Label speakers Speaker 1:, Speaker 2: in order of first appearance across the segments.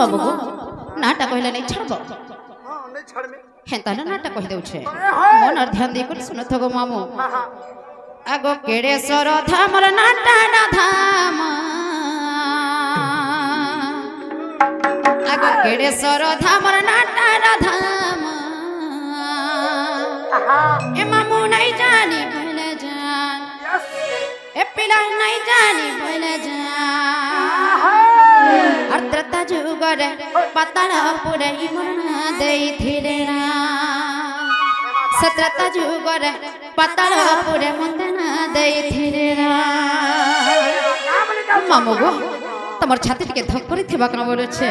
Speaker 1: बाबू को नाटा कहले नहीं छड़बो
Speaker 2: हां नहीं छड़ में
Speaker 1: हेता ना नाटा कह देउ छे मन और ध्यान दे कर सुनत गो मामू आगो केड़ेश्वर धाम रे नाटा ना धाम आगो केड़ेश्वर धाम रे नाटा ना धाम ए मामू नहीं जानी भले जान ए पिला नहीं जानी भले जान अर्द्रता जुगरे पतला पुरे मरना देई थिरे ना सत्रता जुगरे पतला पुरे मंदना देई थिरे ना मामू गो तमर छाती के धक करी थिबा का बोले छे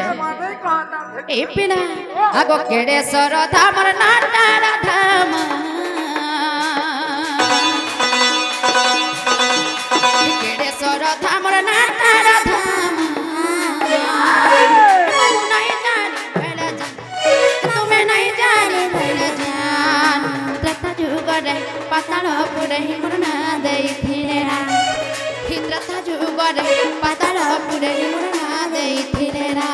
Speaker 1: ए पिला आगो केड़ेश्वर धाम रे नाटा रा धाम केड़ेश्वर धाम रे नाटा रा धाम नहीं जानी भले जान तुम्हें नहीं जानी भले जान त्रता जुगरे पतला पुरे मरना देई थिरे ना त्रता जुगरे पतला पुरे मरना देई थिरे ना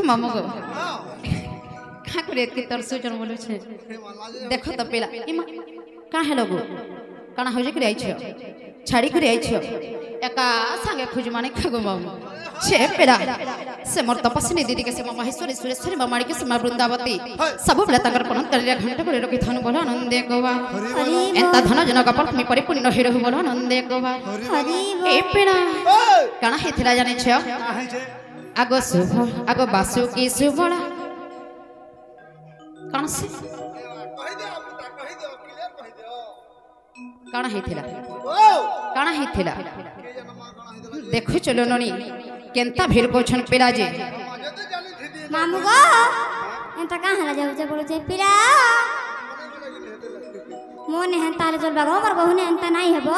Speaker 1: मामू गो का करे एतकी तरसो जन बोले छे देखो त पेला इमा का हेलो गो काना होजे करे आइछो छाड़ी करे आइछो एका संगे खुज माने खगो मामू छे पेला से मोर तपस्विनी दीदी के से महेश्वरी सुरेश्वरी मामाड़ी के से मा वृंदावती सब बेला तंगर पन तरिया घंटा करे रखि थानु बोला आनंदे गोवा एता धन जन कपल मी परिपूर्ण हेरो बोला आनंदे गोवा ए पेला काना हेथिला जाने छे आगो शुभ आगो बासु की सुबला कौन से कौन हेथिला कौन हेथिला देखु चलो ननी केंता भीड़ कोछन पिला जे
Speaker 3: मामू गो एंता कहां जाउ जे बोलो जे पिला मोने हंता रे जल बागो हमर बहुने हंता नाही हेबो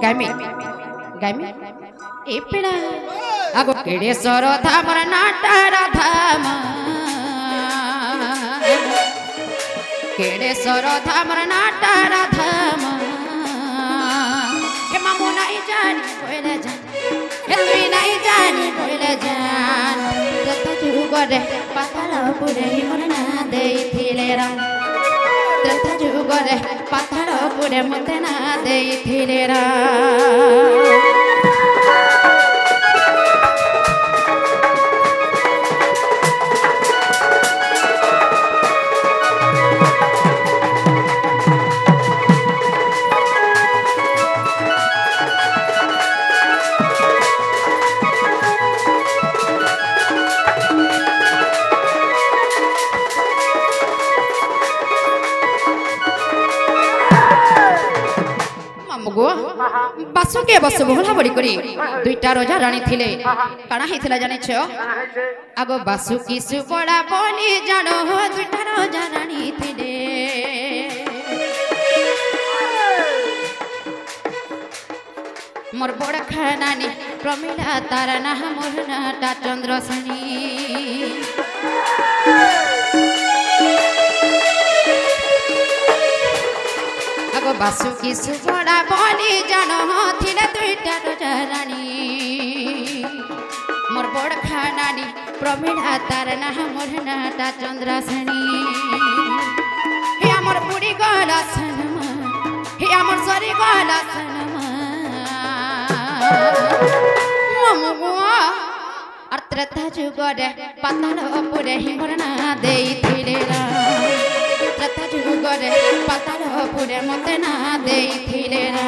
Speaker 1: गामी ए पिला आगो केड़ेश्वर धाम रे नाटा रा धाम केड़ेश्वर धाम रे नाटा रा धाम हे मामू नहीं जानी कोइले जान हे मी नहीं जानी कोइले जान जत जुगरे पतला पुरे मरना देई थिले रा जत जुगरे पतला पुरे मरना देई थिले रा बासु के बस बोला बड़ी करी दुईटा रोजा रानी थिले काना हेथिला जाने छो आगो बासु की सुबड़ा बोली जानो हो दुईटा रोजा रानी थिले मोर बड़ खानानी प्रमिला तारा ना मोर नाटा चंद्रसनी आगो बासु की सुबड़ा बोली जानो थिले दुईटा रोजा रानी मोर बड़ खानानी प्रमिला तारा ना मोर नाटा चंद्रसनी हे मोर बुढ़ी गला सनमा हे मोर सरी गला सनमा ममुआ अर्त्रता जुगरे पतल पुरे मरना देई थिले रा अर्त्रता जुगरे पतल पुरे मते ना देई थिले रा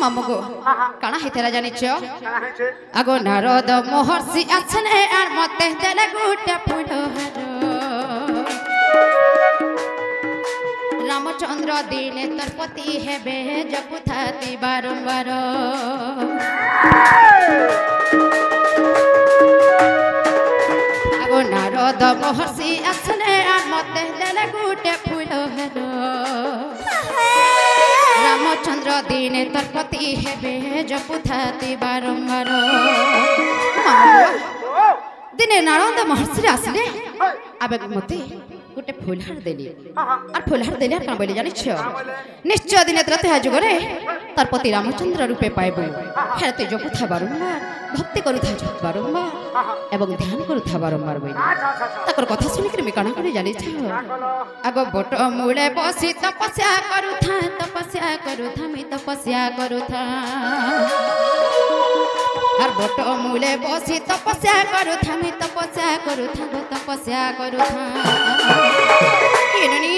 Speaker 1: মামগো কানা হেতেরা জানিছ
Speaker 2: কানা হইছে
Speaker 1: আগো নারদ মহর্ষি আছনে আর মতে দেলে গুটা ফুল হার রামচন্দ্র দিলে তোর পতি হেবে জপুথাতি বারম্বার আগো নারদ মহর্ষি আছনে আর মতে দেলে গুটা ফুল হার রামচন্দ্র দিনে তোর পতি হেবে জপুথাতি বারম্বার দিনে নারদ মহর্ষি আসলে আবেগ মতে গোটে ফুলহার দেলি আর ফুলহার দেলি আর কাঁ বলে জানিছ নিশ্চয় দিনে রাতে যুগরে তার পতি রামচন্দ্র রূপে পাইব হ্যাঁ তুই জপুথা বারম্বার ভক্তি করুথা বারম্বার এবং ধ্যান করুথা বারম্বার বই তাকর কথা শুনিকি আমি কাଣା করে জানিছ আগ বট মূলে বসি তপস্যা করুথা আমি তপস্যা করুথা আর বট মূলে বসি তপস্যা করুথা আমি তপস্যা করুথা কিননি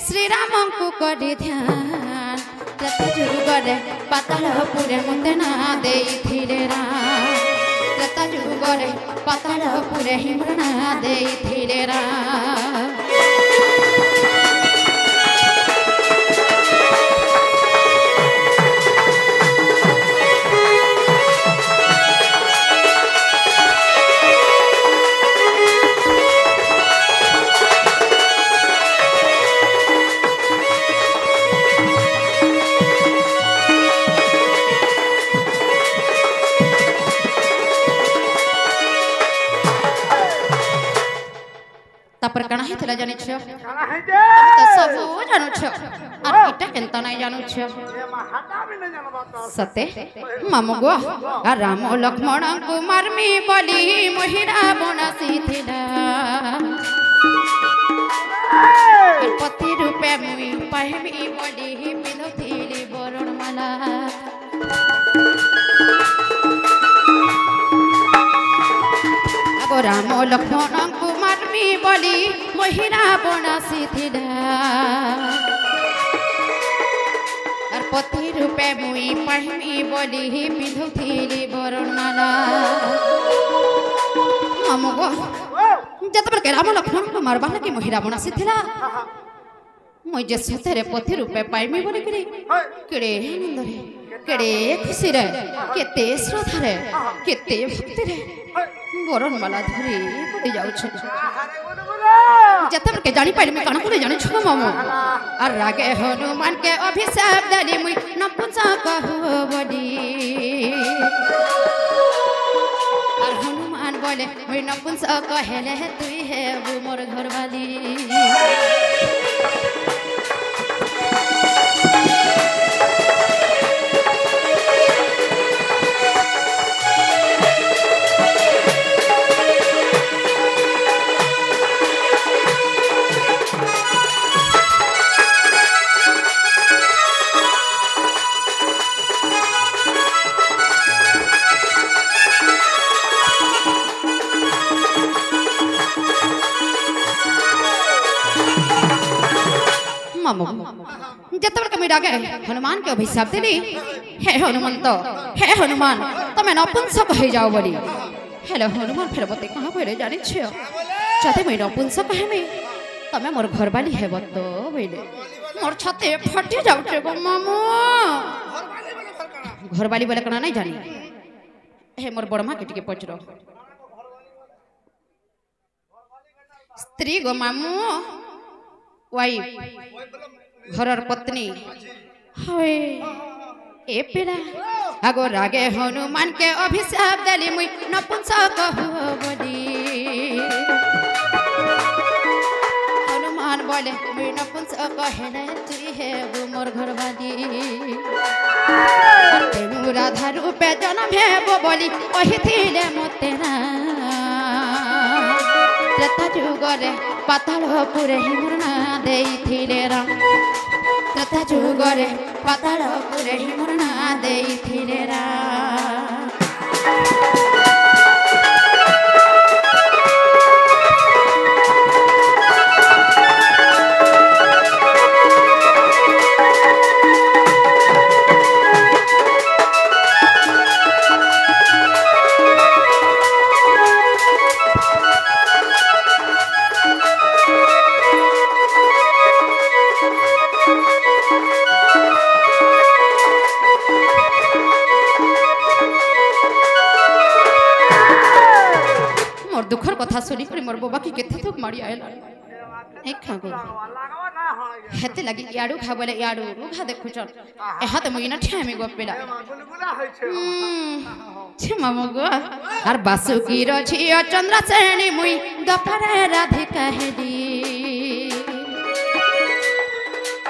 Speaker 1: শ্রীরামଙ୍କୁ କରି ଧ୍ୟାନ ତ୍ରେତା ଯୁଗରେ ପାତାଳପୁରେ ମୋତେ ନା ଦେଇଥିଲେ ରାମ ତ୍ରେତା ଯୁଗରେ ପାତାଳପୁରେ ହିଁ ମୋତେ ନା ଦେଇଥିଲେ ରାମ তারপর কানা হেতলা জানিছ
Speaker 2: কানা হইছে
Speaker 1: তো সবু জানুছ আর এটা কেনতা নাই জানুছ
Speaker 2: এ মা হাটা বি না জানবা তো
Speaker 1: সতে মামগো আর রাম লক্ষ্মণଙ୍କୁ মারমি বলি মহিরা বনাসি থিলা পতি রূপে মুই পাইমি বলি পিন্ধুଥିଲି বরণমালা আগো রাম লক্ষ্মণଙ୍କୁ মারমি বলি মহিরা বনাসি থিলা আর পতি রূপে মুই পাইমি বলি পিন্ধুଥିଲି বরণমালা মামগো যেতবেলে রাম লক্ষ্মণଙ୍କୁ মারবা লাগি মহিরা বনাসি থিলা মুই যে সতেরে পতি রূপে পাইমি বলি কেড়ে আনন্দরে কেড়ে খুশিরে কেতে শ্রদ্ধারে কেতে ভক্তিরে বরণমালা ধরে পড়ে যাଉଛି
Speaker 2: আরে বলে বলে
Speaker 1: যেতবেলে জানি পাইলি কানা করে জানিছ মামু আর রাগে হনুমান কে অভিশাপ দেলি মুই নপুংসক বলি আর হনুমান বলে মুই নপুংসক হেলে তুই হেবু মোর ঘরবালি मामू যেতবেলে আমি রাগে হনুমান কে অভিশাপ দিলি হে হনুমন্ত হে হনুমান তুমি নপুংসক হয়ে যাও বলি হেলে হনুমান ফের মতে কাহা বলে জানিছ যদি মুই নপুংসক হেমি তুমি মোর ঘরবালি হেব তো বইলে মোর ছাতে ফাটি যাচ্ছে গো মামু ঘরবালি বলে কানা নাই জানি হে মোর বড় মা কে টিকে পচর স্ত্রী গো মামু ওয়াইফ ঘরের পত্নী হয় এ পেড়া আগো রাগে হনুমান কে অভিশাপ দেলি মুই নপুংসক বলি হনুমান বলে মুই নপুংসক হেলে তুই হেবু মোর ঘরবালি তেনু রাধা রূপে জন্ম হেব বলি কহিছিলে মতে না ত্রেতা যুগরে পাতালপুরে হিমুরনা ଦେଇଥିଲେ ରାମ ତ୍ରେତା ଯୁଗରେ ପାତାଳପୁରେ ହିମୁରନା ଦେଇଥିଲେ ରାମ কথা শুনি করে মোর বাবা কি কেতে তো মারি আইলা এই খাগো
Speaker 2: লাগবা না হয়
Speaker 1: হেতে লাগি ইয়াড়ু খা বলে ইয়াড়ু রুখা দেখুছন এ হাতে মুই না ঠামি গপেলা
Speaker 2: মা গুলগুলা হইছে
Speaker 1: ছে মামা গো আর বাসুকি রছিও চন্দ্রসেনী মুই দপরে রাধিকা হেদি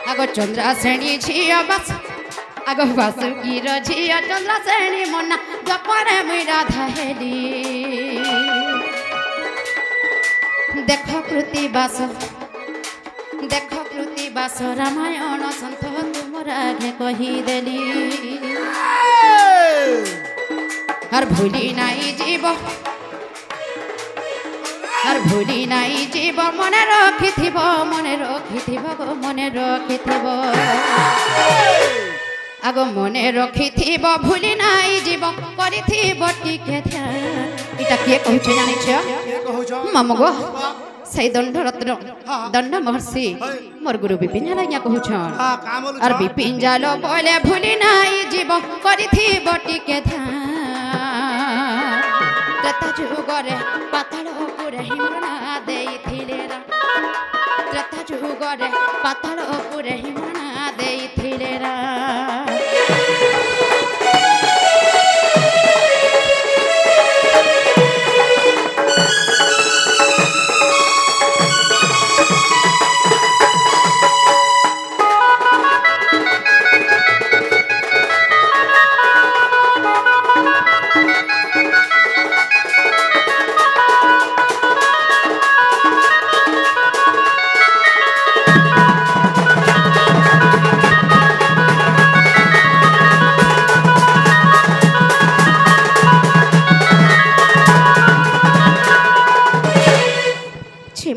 Speaker 1: আগো চন্দ্রসেনী ছিও বাস আগো বাসুকি রছিও চন্দ্রসেনী মনা দপরে মুই রাধা হেদি দেখো কৃতি বাস রামায়ণ সন্থ তুমর আগে কহিদেলি আর ভুলি নাই জীব মনে রখিথিব গো মনে রখিথিব আগ মনে রখিথিব ভুলি নাই জীব করিথিব টিকে ধ্যান এটা কিয়ে কହୁছে জানিছ মামু গো সেই দণ্ডরত্ন দণ্ড মহর্ষি মোর গুরু বিপিন আজ্ঞা কହୁছন আর বিপিন জাল বলে ভুলি নাই জীব করিথিব টিকে ধ্যান ত্রেতা যুগরে পাতাল পুরে হিমনা দেইথিলে রা ত্রেতা যুগরে পাতাল পুরে হিমনা দেইথিলে রা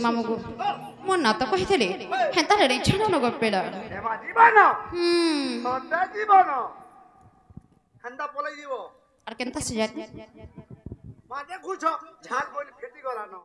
Speaker 1: মামু গো মন না তো কইতেলে হেতারে রে ছানো গপেলা
Speaker 2: এমা জীবন
Speaker 1: হুম
Speaker 2: সদা জীবন ঠান্ডা পলাই দিব
Speaker 1: আর কেনতা সে যাত
Speaker 2: মা দেখুছ ঝাল বলি ফেটি গলানো